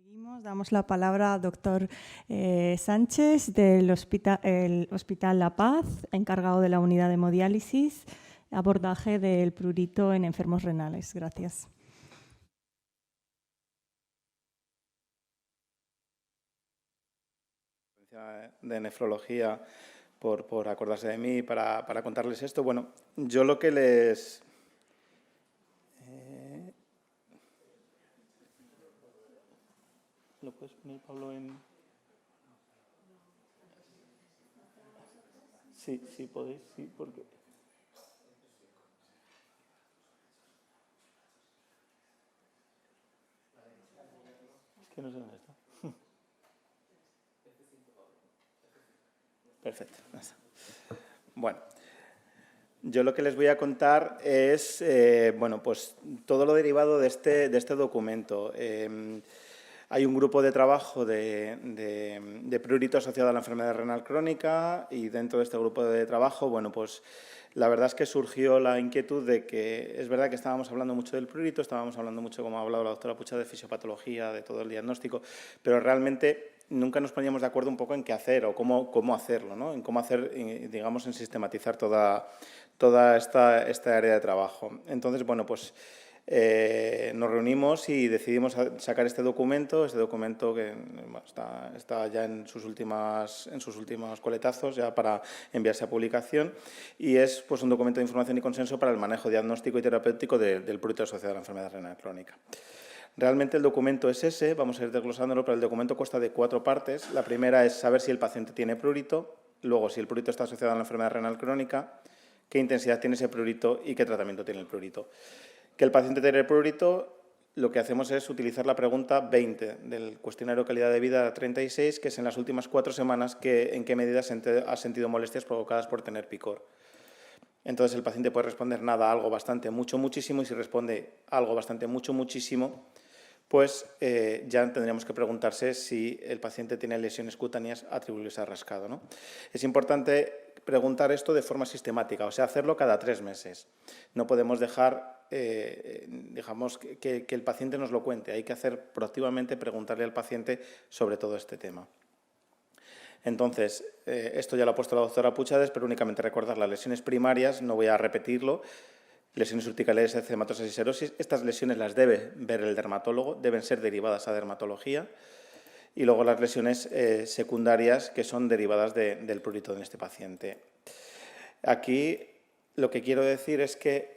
Seguimos, damos la palabra al doctor Sánchez del Hospital La Paz, encargado de la unidad de hemodiálisis, abordaje del prurito en enfermos renales. Gracias. De nefrología por acordarse de mí para contarles esto. Bueno, yo lo que les... ¿Lo puedes poner, Pablo, en...? Sí, sí podéis, sí, porque... Es que no sé dónde está. Perfecto. Bueno, yo lo que les voy a contar es, bueno, pues todo lo derivado de este documento. Hay un grupo de trabajo de prurito asociado a la enfermedad renal crónica y dentro de este grupo de trabajo, bueno, pues la verdad es que surgió la inquietud de que es verdad que estábamos hablando mucho del prurito, estábamos hablando mucho, como ha hablado la doctora Pucha, de fisiopatología, de todo el diagnóstico, pero realmente nunca nos poníamos de acuerdo un poco en qué hacer o cómo hacerlo, ¿no? En cómo hacer, digamos, en sistematizar toda esta área de trabajo. Entonces, bueno, pues nos reunimos y decidimos sacar este documento que bueno, está ya en sus últimos coletazos ya para enviarse a publicación, y es pues un documento de información y consenso para el manejo diagnóstico y terapéutico del prurito asociado a la enfermedad renal crónica. Realmente el documento es ese, vamos a ir desglosándolo, pero el documento consta de 4 partes. La primera es saber si el paciente tiene prurito, luego si el prurito está asociado a la enfermedad renal crónica, qué intensidad tiene ese prurito y qué tratamiento tiene el prurito. Que el paciente tiene prurito, lo que hacemos es utilizar la pregunta 20 del cuestionario calidad de vida 36, que es en las últimas 4 semanas en qué medida ha sentido molestias provocadas por tener picor. Entonces el paciente puede responder nada, algo, bastante, mucho, muchísimo, y si responde algo, bastante, mucho, muchísimo, pues ya tendríamos que preguntarse si el paciente tiene lesiones cutáneas atribuibles a rascado, ¿no? Es importante preguntar esto de forma sistemática, o sea, hacerlo cada 3 meses. No podemos dejar, digamos, que el paciente nos lo cuente. Hay que hacer proactivamente, preguntarle al paciente sobre todo este tema. Entonces, esto ya lo ha puesto la doctora Puchades, pero únicamente recordar las lesiones primarias, no voy a repetirlo. Lesiones urticariales, eczematosis y serosis. Estas lesiones las debe ver el dermatólogo, deben ser derivadas a dermatología. Y luego las lesiones secundarias que son derivadas del prurito en este paciente. Aquí lo que quiero decir es que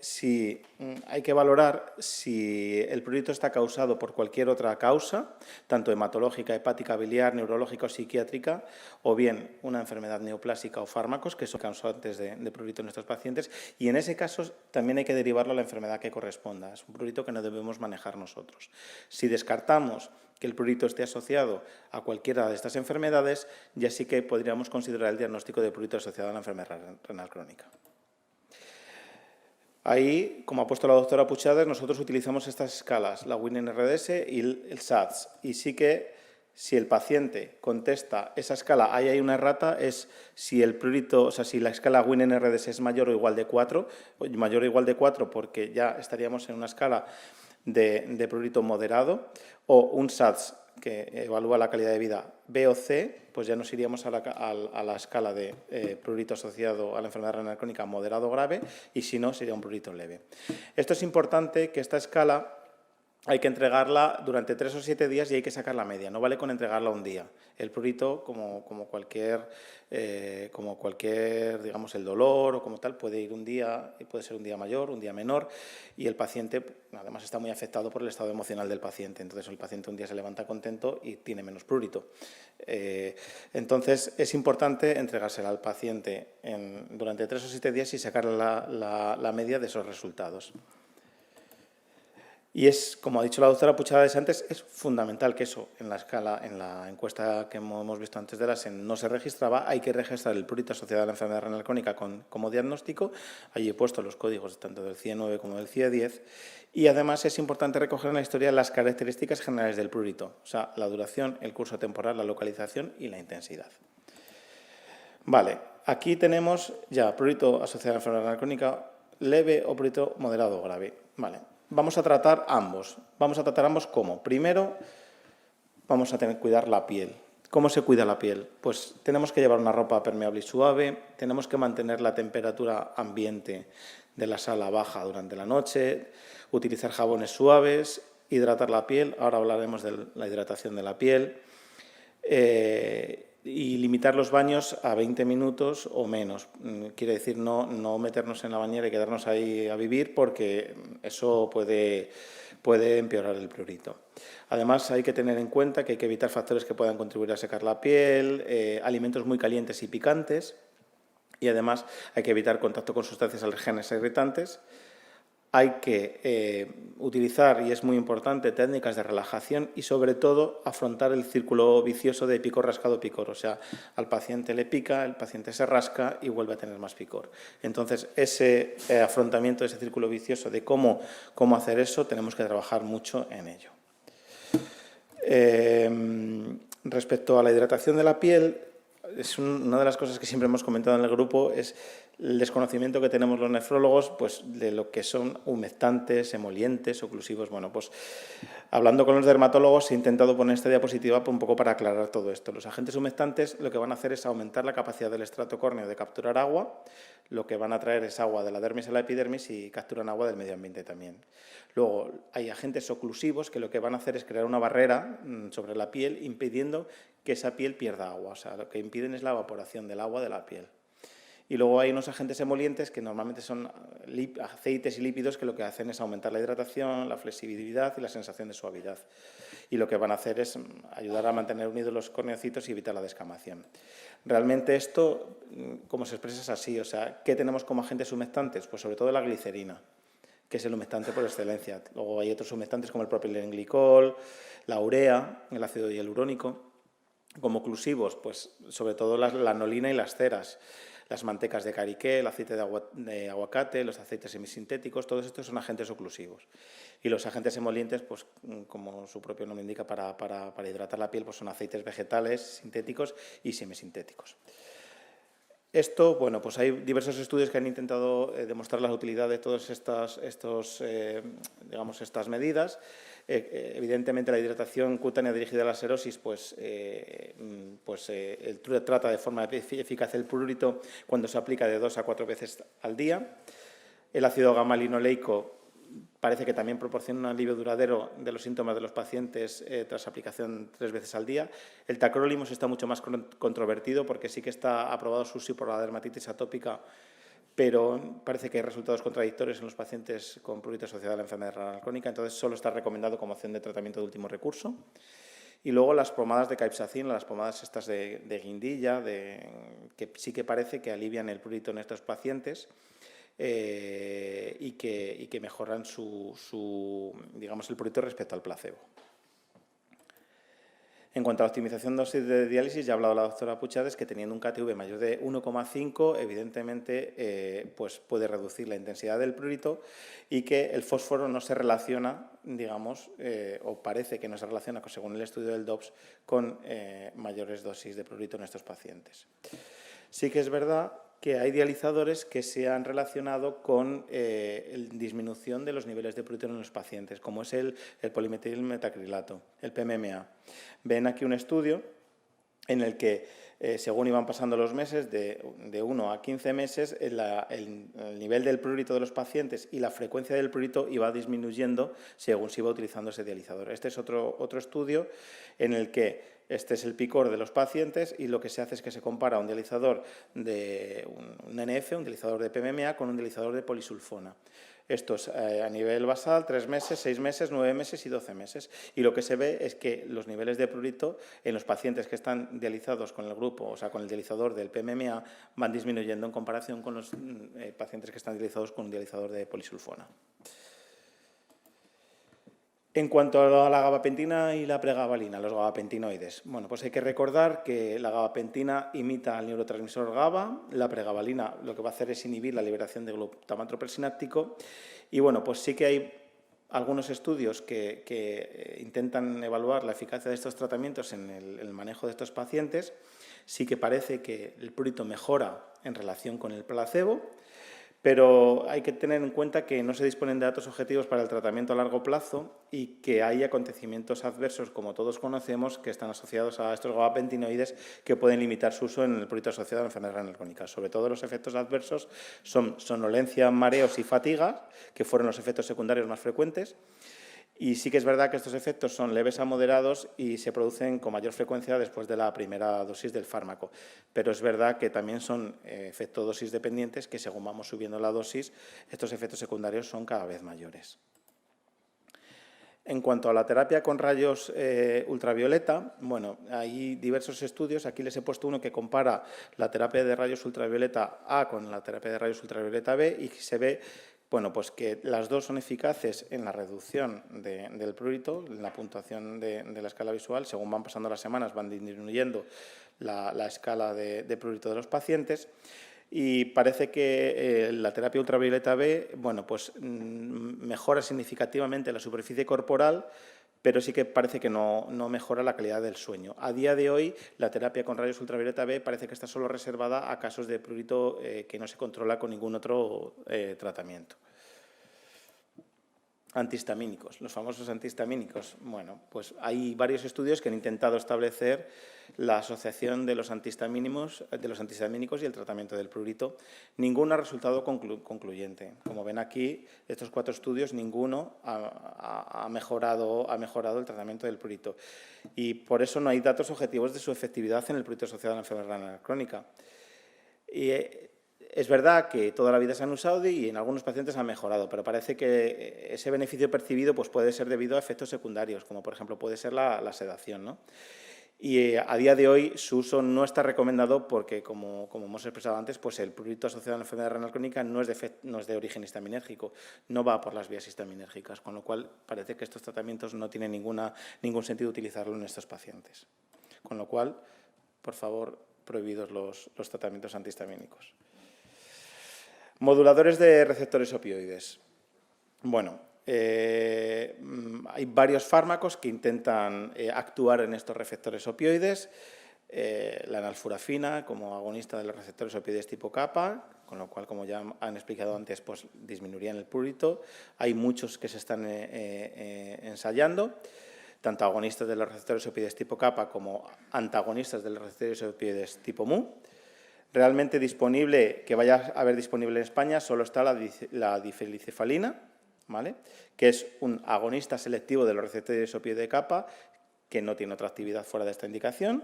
hay que valorar si el prurito está causado por cualquier otra causa, tanto hematológica, hepática, biliar, neurológica o psiquiátrica, o bien una enfermedad neoplásica o fármacos, que son causantes de prurito en estos pacientes, y en ese caso también hay que derivarlo a la enfermedad que corresponda. Es un prurito que no debemos manejar nosotros. Si descartamos que el prurito esté asociado a cualquiera de estas enfermedades, ya sí que podríamos considerar el diagnóstico de prurito asociado a la enfermedad renal crónica. Ahí, como ha puesto la doctora Puchades, nosotros utilizamos estas escalas, la Wien-NRDS y el SATS. Y sí que si el paciente contesta esa escala, ahí hay una errata, es si el prurito, o sea, si la escala Wien-NRDS es mayor o igual de 4, porque ya estaríamos en una escala de prurito moderado, o un SATS que evalúa la calidad de vida B o C, pues ya nos iríamos a la escala de prurito asociado a la enfermedad renal crónica moderado o grave, y si no, sería un prurito leve. Esto es importante, que esta escala hay que entregarla durante 3 o 7 días y hay que sacar la media, no vale con entregarla un día. El prurito, como cualquier, digamos, el dolor o como tal, puede ir un día, puede ser un día mayor, un día menor, y el paciente además está muy afectado por el estado emocional del paciente. Entonces el paciente un día se levanta contento y tiene menos prurito. Entonces es importante entregársela al paciente durante 3 o 7 días y sacar la media de esos resultados. Y es, como ha dicho la doctora Puchades antes, es fundamental que eso en la encuesta que hemos visto antes de la SEN no se registraba. Hay que registrar el prurito asociado a la enfermedad renal crónica como diagnóstico. Allí he puesto los códigos tanto del CIE 9 como del CIE 10. Y además es importante recoger en la historia las características generales del prurito, o sea, la duración, el curso temporal, la localización y la intensidad. Vale, aquí tenemos ya prurito asociado a la enfermedad renal crónica leve o prurito moderado o grave. Vale. Vamos a tratar ambos. ¿Cómo? Primero, vamos a tener que cuidar la piel. ¿Cómo se cuida la piel? Pues tenemos que llevar una ropa permeable y suave, tenemos que mantener la temperatura ambiente de la sala baja durante la noche, utilizar jabones suaves, hidratar la piel, ahora hablaremos de la hidratación de la piel, y limitar los baños a 20 minutos o menos. Quiere decir no meternos en la bañera y quedarnos ahí a vivir, porque eso puede empeorar el prurito. Además, hay que tener en cuenta que hay que evitar factores que puedan contribuir a secar la piel, alimentos muy calientes y picantes, y además hay que evitar contacto con sustancias alérgenas e irritantes. Hay que utilizar, y es muy importante, técnicas de relajación y, sobre todo, afrontar el círculo vicioso de picor, rascado, picor. O sea, al paciente le pica, el paciente se rasca y vuelve a tener más picor. Entonces, ese afrontamiento de ese círculo vicioso, de cómo hacer eso, tenemos que trabajar mucho en ello. Respecto a la hidratación de la piel, es una de las cosas que siempre hemos comentado en el grupo, es el desconocimiento que tenemos los nefrólogos, pues, de lo que son humectantes, emolientes, oclusivos. Bueno, pues hablando con los dermatólogos he intentado poner esta diapositiva un poco para aclarar todo esto. Los agentes humectantes lo que van a hacer es aumentar la capacidad del estrato córneo de capturar agua, lo que van a traer es agua de la dermis a la epidermis y capturan agua del medio ambiente también. Luego hay agentes oclusivos que lo que van a hacer es crear una barrera sobre la piel, impidiendo que esa piel pierda agua. O sea, lo que impiden es la evaporación del agua de la piel. Y luego hay unos agentes emolientes que normalmente son aceites y lípidos que lo que hacen es aumentar la hidratación, la flexibilidad y la sensación de suavidad. Y lo que van a hacer es ayudar a mantener unidos los corneocitos y evitar la descamación. Realmente esto, como se expresa, es así. O sea, ¿qué tenemos como agentes humectantes? Pues sobre todo la glicerina, que es el humectante por excelencia. Luego hay otros humectantes como el propilenglicol, la urea, el ácido hialurónico. Como oclusivos, pues sobre todo la lanolina y las ceras. Las mantecas de cariqué, el aceite de aguacate, los aceites semisintéticos, todos estos son agentes oclusivos. Y los agentes emolientes, pues como su propio nombre indica, para hidratar la piel, pues son aceites vegetales, sintéticos y semisintéticos. Esto, bueno, pues hay diversos estudios que han intentado demostrar la utilidad de todas estas medidas. Evidentemente, la hidratación cutánea dirigida a la xerosis trata de forma eficaz el prurito cuando se aplica de 2 a 4 veces al día. El ácido gamma-linoleico parece que también proporciona un alivio duradero de los síntomas de los pacientes tras aplicación 3 veces al día. El tacrolimus está mucho más controvertido porque sí que está aprobado su uso por la dermatitis atópica, pero parece que hay resultados contradictorios en los pacientes con prurito asociada a la enfermedad renal crónica, entonces solo está recomendado como opción de tratamiento de último recurso. Y luego las pomadas de capsaicina, las pomadas estas de guindilla, que sí que parece que alivian el prurito en estos pacientes y que mejoran el prurito respecto al placebo. En cuanto a la optimización de dosis de diálisis, ya ha hablado la doctora Puchades que teniendo un KTV mayor de 1,5, evidentemente pues puede reducir la intensidad del prurito y que el fósforo no se relaciona, o parece que no se relaciona, según el estudio del DOPS, con mayores dosis de prurito en estos pacientes. Sí que es verdad que hay dializadores que se han relacionado con la disminución de los niveles de prurito en los pacientes, como es el polimetilmetacrilato, el PMMA. Ven aquí un estudio en el que, según iban pasando los meses, de 1 a 15 meses, el nivel del prurito de los pacientes y la frecuencia del prurito iba disminuyendo según se iba utilizando ese dializador. Este es otro estudio en el que este es el picor de los pacientes y lo que se hace es que se compara un dializador de un NF, un dializador de PMMA, con un dializador de polisulfona. Esto es a nivel basal, 3 meses, 6 meses, 9 meses y 12 meses. Y lo que se ve es que los niveles de prurito en los pacientes que están dializados con el grupo, o sea, con el dializador del PMMA, van disminuyendo en comparación con los pacientes que están dializados con un dializador de polisulfona. En cuanto a la gabapentina y la pregabalina, los gabapentinoides, bueno, pues hay que recordar que la gabapentina imita al neurotransmisor GABA, la pregabalina lo que va a hacer es inhibir la liberación de glutamato presináptico y bueno, pues sí que hay algunos estudios que intentan evaluar la eficacia de estos tratamientos en el manejo de estos pacientes. Sí que parece que el prurito mejora en relación con el placebo, Pero hay que tener en cuenta que no se disponen de datos objetivos para el tratamiento a largo plazo y que hay acontecimientos adversos, como todos conocemos, que están asociados a estos gabapentinoides que pueden limitar su uso en el prurito asociado a la enfermedad renal crónica. Sobre todo los efectos adversos son somnolencia, mareos y fatiga, que fueron los efectos secundarios más frecuentes. Y sí que es verdad que estos efectos son leves a moderados y se producen con mayor frecuencia después de la primera dosis del fármaco. Pero es verdad que también son efectos dosis dependientes, que según vamos subiendo la dosis, estos efectos secundarios son cada vez mayores. En cuanto a la terapia con rayos ultravioleta, bueno, hay diversos estudios. Aquí les he puesto uno que compara la terapia de rayos ultravioleta A con la terapia de rayos ultravioleta B y se ve, bueno, pues que las dos son eficaces en la reducción del prurito, en la puntuación de la escala visual. Según van pasando las semanas, van disminuyendo la escala de prurito de los pacientes. Y parece que la terapia ultravioleta B, bueno, pues mejora significativamente la superficie corporal, pero sí que parece que no mejora la calidad del sueño. A día de hoy, la terapia con rayos ultravioleta B parece que está solo reservada a casos de prurito que no se controla con ningún otro tratamiento. Antihistamínicos, los famosos antihistamínicos. Bueno, pues hay varios estudios que han intentado establecer la asociación de los antihistamínicos y el tratamiento del prurito. Ninguno ha resultado concluyente. Como ven aquí, estos 4 estudios, ninguno ha mejorado el tratamiento del prurito. Y por eso no hay datos objetivos de su efectividad en el prurito asociado a la enfermedad renal crónica. Y es verdad que toda la vida se han usado y en algunos pacientes han mejorado, pero parece que ese beneficio percibido pues, puede ser debido a efectos secundarios, como por ejemplo puede ser la sedación, ¿no? Y a día de hoy su uso no está recomendado porque, como hemos expresado antes, pues el prurito asociado a la enfermedad renal crónica no es de origen histaminérgico, no va por las vías histaminérgicas, con lo cual parece que estos tratamientos no tienen ningún sentido utilizarlo en estos pacientes. Con lo cual, por favor, prohibidos los tratamientos antihistamínicos. Moduladores de receptores opioides. Bueno, hay varios fármacos que intentan actuar en estos receptores opioides. La enalfurafina como agonista de los receptores opioides tipo kappa, con lo cual, como ya han explicado antes, pues disminuirían el prurito. Hay muchos que se están ensayando, tanto agonistas de los receptores opioides tipo kappa como antagonistas de los receptores opioides tipo mu. Realmente disponible, que vaya a haber disponible en España, solo está la difenicefalina, ¿vale? Que es un agonista selectivo de los receptores opioide kappa, que no tiene otra actividad fuera de esta indicación,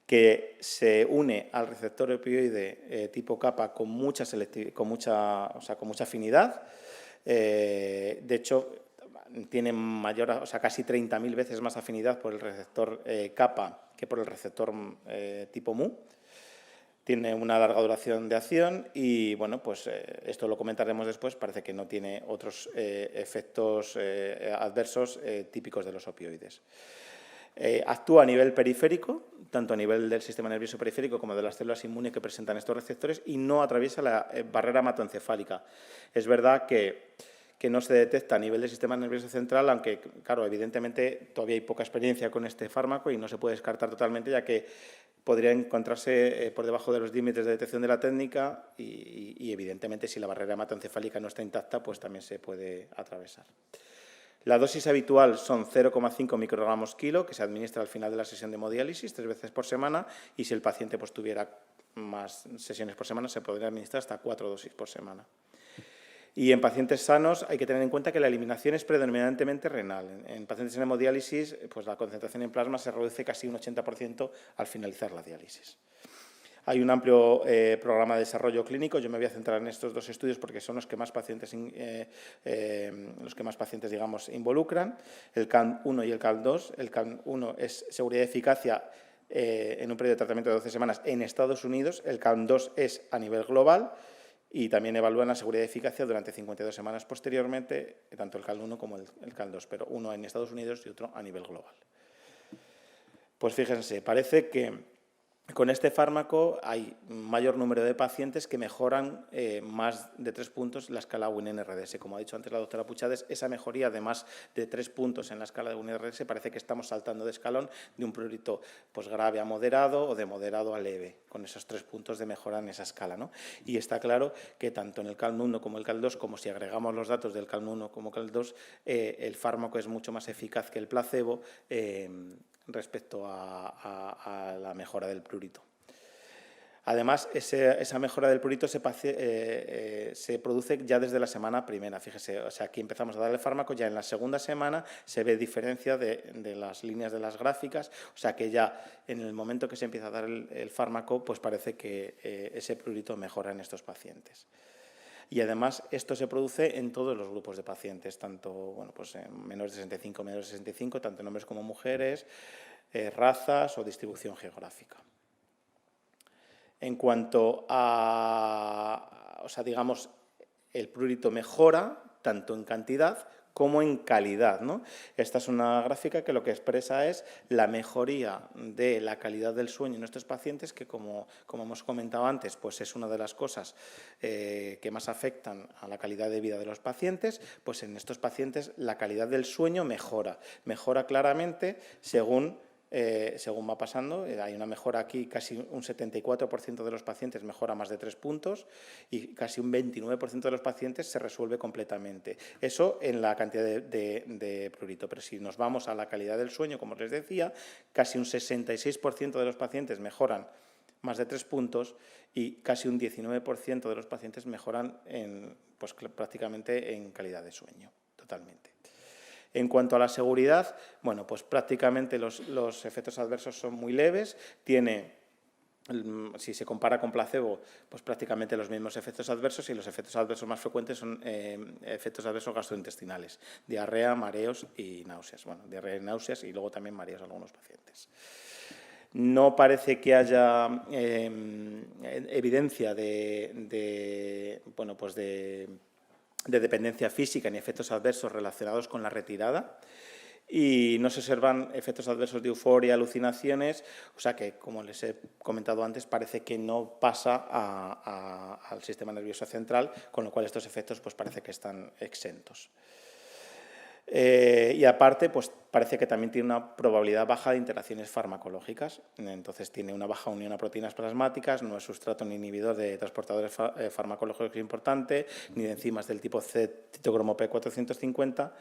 que se une al receptor opioide tipo kappa con mucha afinidad. De hecho, tiene casi 30.000 veces más afinidad por el receptor kappa que por el receptor tipo mu. Tiene una larga duración de acción y, bueno, pues esto lo comentaremos después, parece que no tiene otros efectos adversos típicos de los opioides. Actúa a nivel periférico, tanto a nivel del sistema nervioso periférico como de las células inmunes que presentan estos receptores y no atraviesa la barrera hematoencefálica. Es verdad que no se detecta a nivel del sistema nervioso central, aunque, claro, evidentemente todavía hay poca experiencia con este fármaco y no se puede descartar totalmente, ya que podría encontrarse por debajo de los límites de detección de la técnica y evidentemente, si la barrera hematoencefálica no está intacta, pues también se puede atravesar. La dosis habitual son 0,5 microgramos kilo, que se administra al final de la sesión de hemodiálisis 3 veces por semana, y si el paciente pues, tuviera más sesiones por semana, se podría administrar hasta 4 dosis por semana. Y en pacientes sanos hay que tener en cuenta que la eliminación es predominantemente renal. En pacientes en hemodiálisis, pues la concentración en plasma se reduce casi un 80% al finalizar la diálisis. Hay un amplio programa de desarrollo clínico. Yo me voy a centrar en estos 2 estudios porque son los que más pacientes, digamos, involucran, el CALM-1 y el CALM-2. El CALM-1 es seguridad y eficacia en un periodo de tratamiento de 12 semanas en Estados Unidos. El CALM-2 es a nivel global. Y también evalúan la seguridad y eficacia durante 52 semanas posteriormente, tanto el CAL1 como el CAL2, pero uno en Estados Unidos y otro a nivel global. Pues fíjense, parece que Con este fármaco hay un mayor número de pacientes que mejoran más de 3 puntos la escala WIN-NRS. Como ha dicho antes la doctora Puchades, esa mejoría de más de 3 puntos en la escala de WIN-NRS parece que estamos saltando de escalón de un prurito pues, grave a moderado o de moderado a leve, con esos 3 puntos de mejora en esa escala, ¿no? Y está claro que tanto en el CALM-1 como el CAL-2, como si agregamos los datos del CALM-1 como CAL-2, el fármaco es mucho más eficaz que el placebo respecto a la mejora del prurito. Además, esa mejora del prurito se produce ya desde la semana primera, fíjese, o sea, aquí empezamos a dar el fármaco, ya en la segunda semana se ve diferencia de las líneas de las gráficas, o sea que ya en el momento que se empieza a dar el fármaco, pues parece que ese prurito mejora en estos pacientes. Y además esto se produce en todos los grupos de pacientes, tanto bueno, pues en menores de 65, menores de 65, tanto en hombres como mujeres, razas o distribución geográfica. En cuanto a, o sea, digamos, el prurito mejora tanto en cantidad como en calidad, ¿no? Esta es una gráfica que lo que expresa es la mejoría de la calidad del sueño en estos pacientes, que como hemos comentado antes, pues es una de las cosas que más afectan a la calidad de vida de los pacientes. Pues en estos pacientes la calidad del sueño mejora claramente según va pasando. Hay una mejora aquí, casi un 74% de los pacientes mejora más de 3 puntos y casi un 29% de los pacientes se resuelve completamente. Eso en la cantidad de prurito, pero si nos vamos a la calidad del sueño, como les decía, casi un 66% de los pacientes mejoran más de 3 puntos y casi un 19% de los pacientes mejoran pues, prácticamente en calidad de sueño, totalmente. En cuanto a la seguridad, bueno, pues prácticamente los efectos adversos son muy leves, si se compara con placebo, pues prácticamente los mismos efectos adversos, y los efectos adversos más frecuentes son efectos adversos gastrointestinales, diarrea, mareos y náuseas. Bueno, diarrea y náuseas y luego también mareos en algunos pacientes. No parece que haya evidencia de dependencia física ni efectos adversos relacionados con la retirada, y no se observan efectos adversos de euforia, alucinaciones, o sea que, como les he comentado antes, parece que no pasa al sistema nervioso central, con lo cual estos efectos pues parece que están exentos. Y aparte, pues parece que también tiene una probabilidad baja de interacciones farmacológicas, entonces tiene una baja unión a proteínas plasmáticas, no es sustrato ni inhibidor de transportadores farmacológicos importante, ni de enzimas del tipo C, citocromo P450,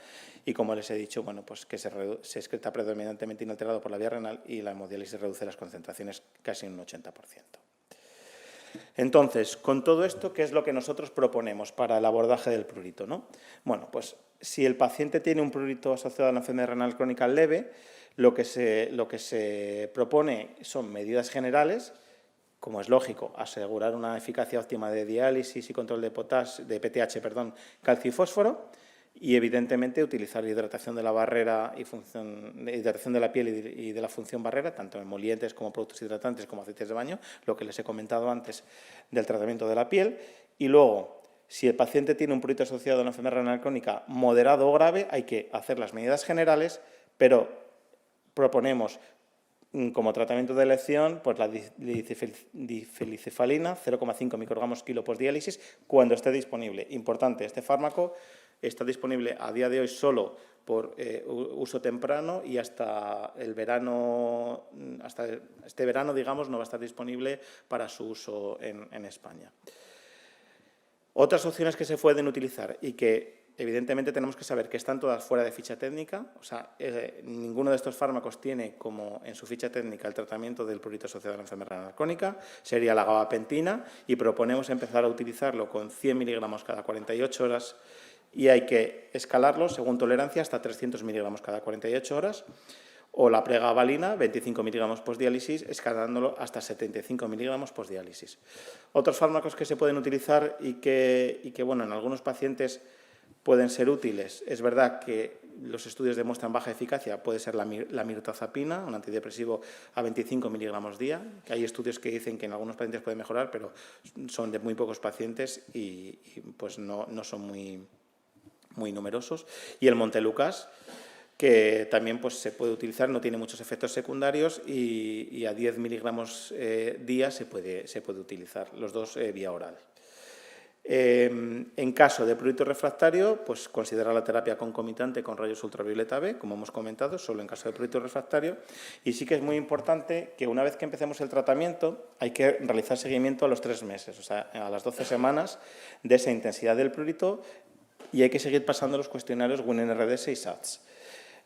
y como les he dicho, bueno, pues que se excreta predominantemente inalterado por la vía renal y la hemodiálisis reduce las concentraciones casi un 80%. Entonces, con todo esto, ¿qué es lo que nosotros proponemos para el abordaje del prurito, ¿no? Bueno, pues si el paciente tiene un prurito asociado a una enfermedad renal crónica leve, lo que se propone son medidas generales, como es lógico, asegurar una eficacia óptima de diálisis y control de PTH, calcio y fósforo, y evidentemente utilizar hidratación de la barrera hidratación de la piel y de la función barrera, tanto emolientes como productos hidratantes como aceites de baño, lo que les he comentado antes del tratamiento de la piel. Y luego, si el paciente tiene un prurito asociado a una enfermedad renal crónica moderado o grave, hay que hacer las medidas generales, pero proponemos como tratamiento de elección pues la difelicefalina, 0,5 microgramos kilo postdiálisis, cuando esté disponible. Importante, este fármaco está disponible a día de hoy solo por uso temprano, y hasta este verano, digamos, no va a estar disponible para su uso en España. Otras opciones que se pueden utilizar y que evidentemente tenemos que saber que están todas fuera de ficha técnica, o sea, ninguno de estos fármacos tiene como en su ficha técnica el tratamiento del prurito asociado a la enfermedad renal crónica, sería la gabapentina, y proponemos empezar a utilizarlo con 100 miligramos cada 48 horas, y hay que escalarlo según tolerancia hasta 300 miligramos cada 48 horas, o la pregabalina, 25 miligramos postdiálisis, escalándolo hasta 75 miligramos postdiálisis. Otros fármacos que se pueden utilizar y que bueno, en algunos pacientes pueden ser útiles. Es verdad que los estudios demuestran baja eficacia, puede ser la mirtazapina, un antidepresivo a 25 miligramos día, que hay estudios que dicen que en algunos pacientes puede mejorar, pero son de muy pocos pacientes y pues no son muy numerosos. Y el Montelukast, que también pues, se puede utilizar, no tiene muchos efectos secundarios y a 10 miligramos día se puede utilizar, los dos vía oral. En caso de prurito refractario, pues considerar la terapia concomitante con rayos ultravioleta B, como hemos comentado, solo en caso de prurito refractario. Y sí que es muy importante que una vez que empecemos el tratamiento hay que realizar seguimiento a los 3 meses, o sea, a las 12 semanas de esa intensidad del prurito, y hay que seguir pasando los cuestionarios WIN-NRDS y SATS.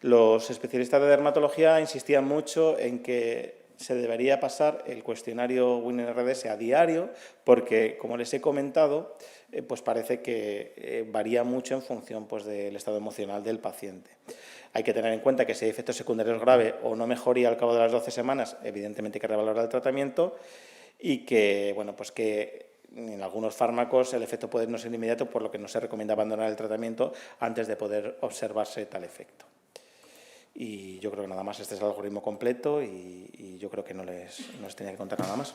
Los especialistas de dermatología insistían mucho en que se debería pasar el cuestionario WIN-NRDS a diario porque, como les he comentado, pues parece que varía mucho en función pues, del estado emocional del paciente. Hay que tener en cuenta que si hay efectos secundarios graves o no mejoría al cabo de las 12 semanas, evidentemente hay que revalorar el tratamiento y que, bueno, pues que en algunos fármacos el efecto puede no ser inmediato, por lo que no se recomienda abandonar el tratamiento antes de poder observarse tal efecto. Y yo creo que nada más, este es el algoritmo completo y yo creo que no les tenía que contar nada más.